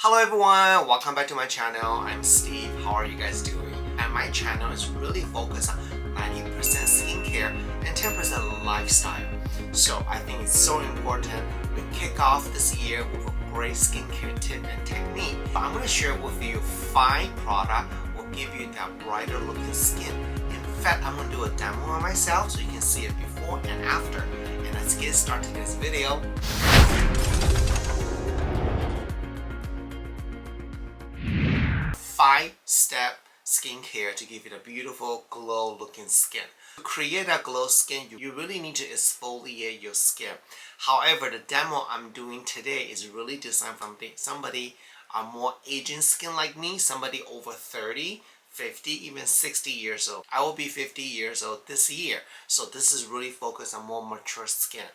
Hello everyone, welcome back to my channel. I'm Steve. How are you guys doing? And my channel is really focused on 90% skincare and 10% lifestyle. So I think it's so important we kick off this year with a great skincare tip and technique. I'm going to share with you 5 products will give you that brighter looking skin. In fact, I'm going to do a demo on myself so you can see it before and after. And let's get started this video. 5-step skincare to give you the beautiful glow looking skin. To create a glow skin, you really need to exfoliate your skin. However, the demo I'm doing today is really designed for somebody more aging skin like me, somebody over 30, 50, even 60 years old. I will be 50 years old this year, so this is really focused on more mature skin.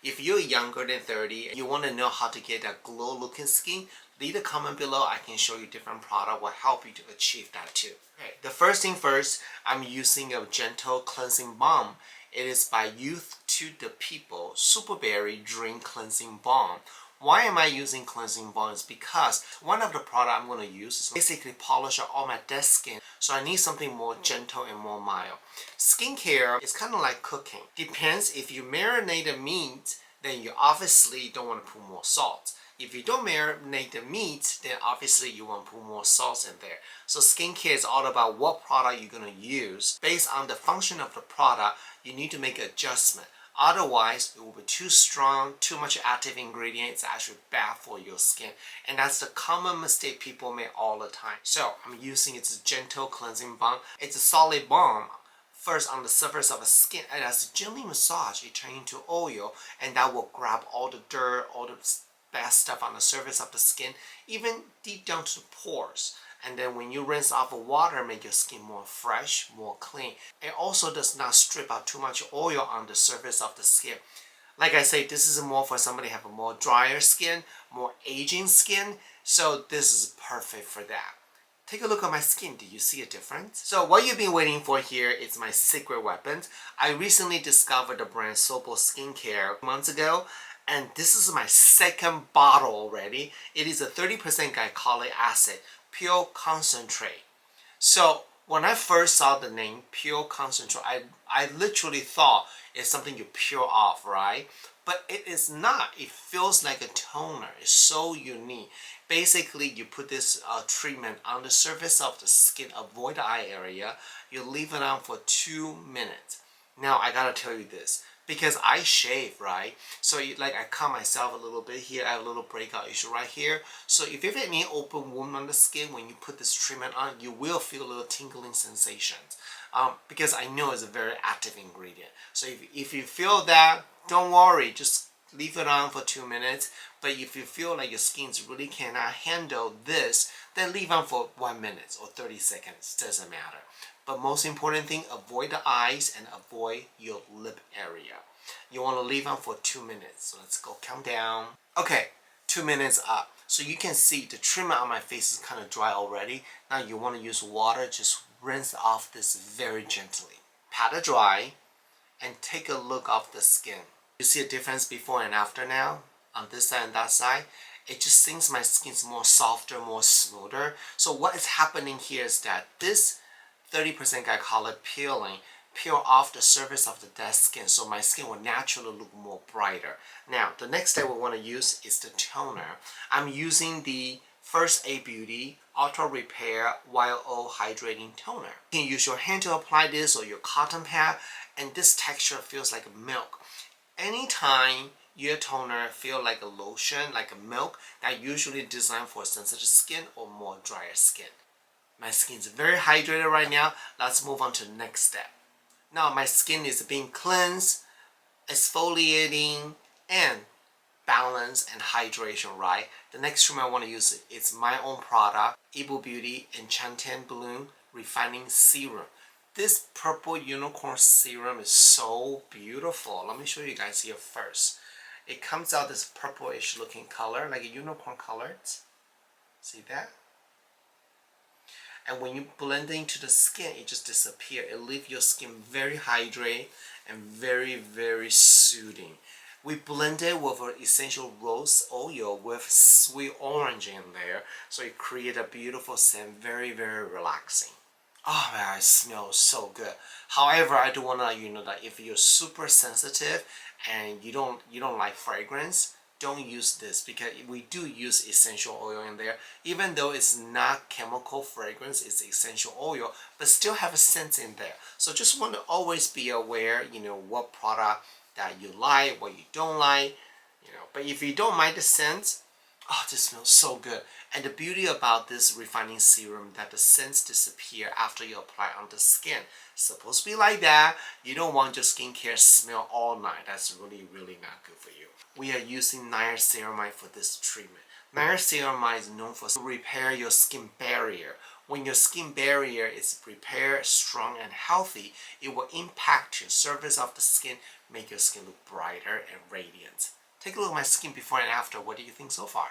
If you're younger than 30 and you want to know how to get that glow looking skin, leave a comment below. I can show you different product will help you to achieve that too. Okay, the first thing first, I'm using a gentle cleansing balm. It is by Youth to the People SUPERBERRY Drink Cleansing Balm. Why am I using cleansing balm? Is because one of the product I'm going to use is basically polish all my dead skin. So I need something more gentle and more mild. Skincare is kind of like cooking. Depends if you marinate the meat, then you obviously don't want to put more salt. If you don't marinate the meat, then obviously you want to put more sauce in there. So skincare is all about what product you're going to use. Based on the function of the product, you need to make an adjustment. Otherwise, it will be too strong, too much active ingredient. It's actually bad for your skin. And that's the common mistake people make all the time. So I'm using its gentle cleansing balm. It's a solid balm. First on the surface of the skin, and as gently massage, it turns into oil, and that will grab all the dirt, all the bad stuff on the surface of the skin, even deep down to the pores. And then when you rinse off with water, make your skin more fresh, more clean. It also does not strip out too much oil on the surface of the skin. Like I say, this is more for somebody who have a more drier skin, more aging skin. So this is perfect for that. Take a look at my skin. Do you see a difference? So what you've been waiting for here is my secret weapon. I recently discovered the brand SOBEL skincare months ago. And this is my second bottle already. It is a 30% glycolic acid, pure concentrate. So when I first saw the name pure concentrate, I literally thought it's something you peel off, right? But it is not. It feels like a toner. It's so unique. Basically, you put this treatment on the surface of the skin, avoid the eye area. You leave it on for 2 minutes. Now, I gotta tell you this. Because I shave, right? So like I cut myself a little bit here. I have a little breakout issue right here. So if you have any open wound on the skin, when you put this treatment on, you will feel a little tingling sensations. Because I know it's a very active ingredient. So if you feel that, don't worry. Just leave it on for 2 minutes. But if you feel like your skin really cannot handle this, then leave on for 1 minute or 30 seconds. Doesn't matter. But most important thing, avoid the eyes and avoid your lip area. You want to leave on for 2 minutes. So let's go count down. Okay, 2 minutes up. So you can see the treatment on my face is kind of dry already. Now you want to use water. Just rinse off this very gently. Pat it dry and take a look of the skin. You see a difference before and after now? On this side and that side? It just seems my skin's more softer, more smoother. So what is happening here is that this 30% glycolic peel off the surface of the dead skin, so my skin will naturally look more brighter. Now, the next step we want to use is the toner. I'm using the First Aid Beauty Ultra Repair YO Hydrating Toner. You can use your hand to apply this or your cotton pad, and this texture feels like milk. Anytime your toner feel like a lotion, like a milk, that usually designed for sensitive skin or more drier skin. My skin is very hydrated right now. Let's move on to the next step. Now my skin is being cleansed, exfoliating, and balance and hydration, right? The next treatment I want to use is my own product, Yibu Beauty Enchanted Bloom Refining Serum. This purple unicorn serum is so beautiful. Let me show you guys here first. It comes out this purplish looking color, like a unicorn color. See that? And when you blend it into the skin, it just disappears. It leaves your skin very hydrated and very, very soothing. We blended with an essential rose oil with sweet orange in there, so it created a beautiful scent, very relaxing. Oh man, it smells so good. However, I do want to let you know that if you're super sensitive and you don't like fragrance, don't use this, because we do use essential oil in there. Even though it's not chemical fragrance, it's essential oil, but still have a scent in there. So just want to always be aware, what product that you like, what you don't like, But if you don't mind the scent, oh, this smells so good. And the beauty about this refining serum that the scents disappear after you apply on the skin. It's supposed to be like that. You don't want your skincare smell all night. That's really not good for you. We are using niacinamide for this treatment. Niacinamide is known for repair your skin barrier. When your skin barrier is repaired, strong and healthy, it will impact your surface of the skin, make your skin look brighter and radiant. Take a look at my skin before and after. What do you think so far?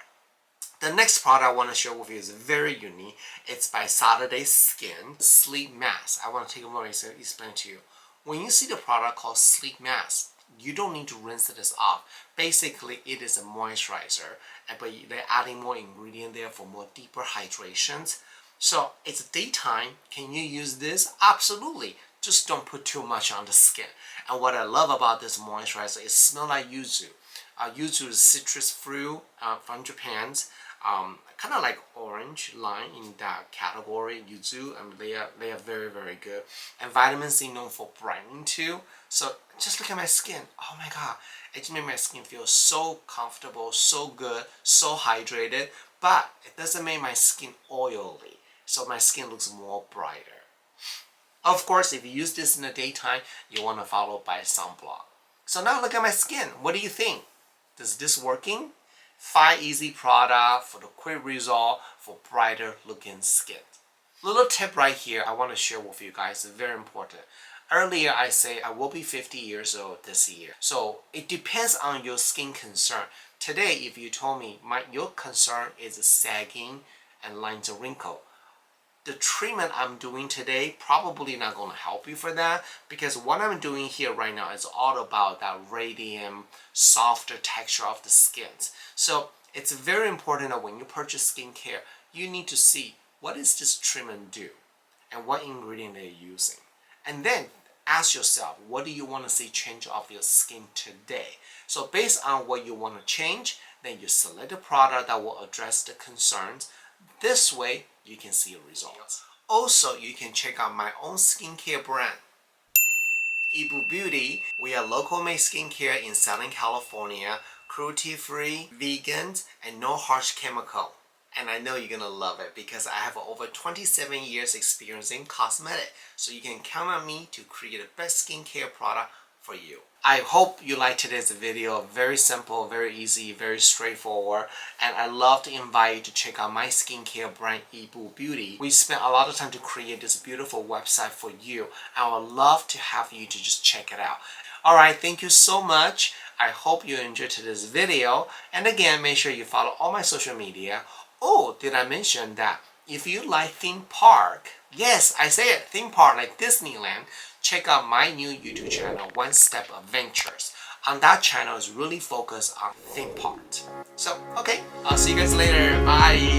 The next product I want to share with you is very unique. It's by 30's Skin Sleep Mask. I want to take a moment to explain to you. When you see the product called Sleep Mask, you don't need to rinse this off. Basically, it is a moisturizer, but they're adding more ingredient there for more deeper hydrations. So it's daytime. Can you use this? Absolutely. Just don't put too much on the skin. And what I love about this moisturizer, it smells like yuzu. Yuzu is citrus fruit from Japan. Kind of like orange line in that category, yuzu, and they are very good. And vitamin C known for brightening too. So just look at my skin. Oh my god, it just made my skin feel so comfortable, so good, so hydrated. But it doesn't make my skin oily, so my skin looks more brighter. Of course, if you use this in the daytime, you want to follow by sunblock. So now look at my skin. What do you think? Is this working? 5 easy product for the quick result for brighter looking skin. Little tip right here I want to share with you guys is very important. Earlier I say I will be 50 years old this year. So it depends on your skin concern. Today, if you told me your concern is sagging and lines of wrinkle, the treatment I'm doing today probably not going to help you for that, because what I'm doing here right now is all about that radiant, softer texture of the skin. So it's very important that when you purchase skincare, you need to see what does this treatment do and what ingredient they're using. And then ask yourself, what do you want to see change of your skin today? So based on what you want to change, then you select a product that will address the concerns. This way, you can see results. Also, you can check out my own skincare brand, Yibu Beauty. We are local made skincare in Southern California, cruelty-free, vegan, and no harsh chemical. And I know you're gonna love it because I have over 27 years experience in cosmetic. So you can count on me to create the best skincare product for you. I hope you liked today's video. Very simple, very easy, very straightforward. And I love to invite you to check out my skincare brand, Yibu Beauty. We spent a lot of time to create this beautiful website for you. I would love to have you to just check it out. Alright, thank you so much. I hope you enjoyed today's video. And again, make sure you follow all my social media. Oh, did I mention that if you like theme park, yes, I say it, theme park like Disneyland, check out my new YouTube channel, One Step Adventures. On that channel is really focused on theme park. So, okay, I'll see you guys later. Bye.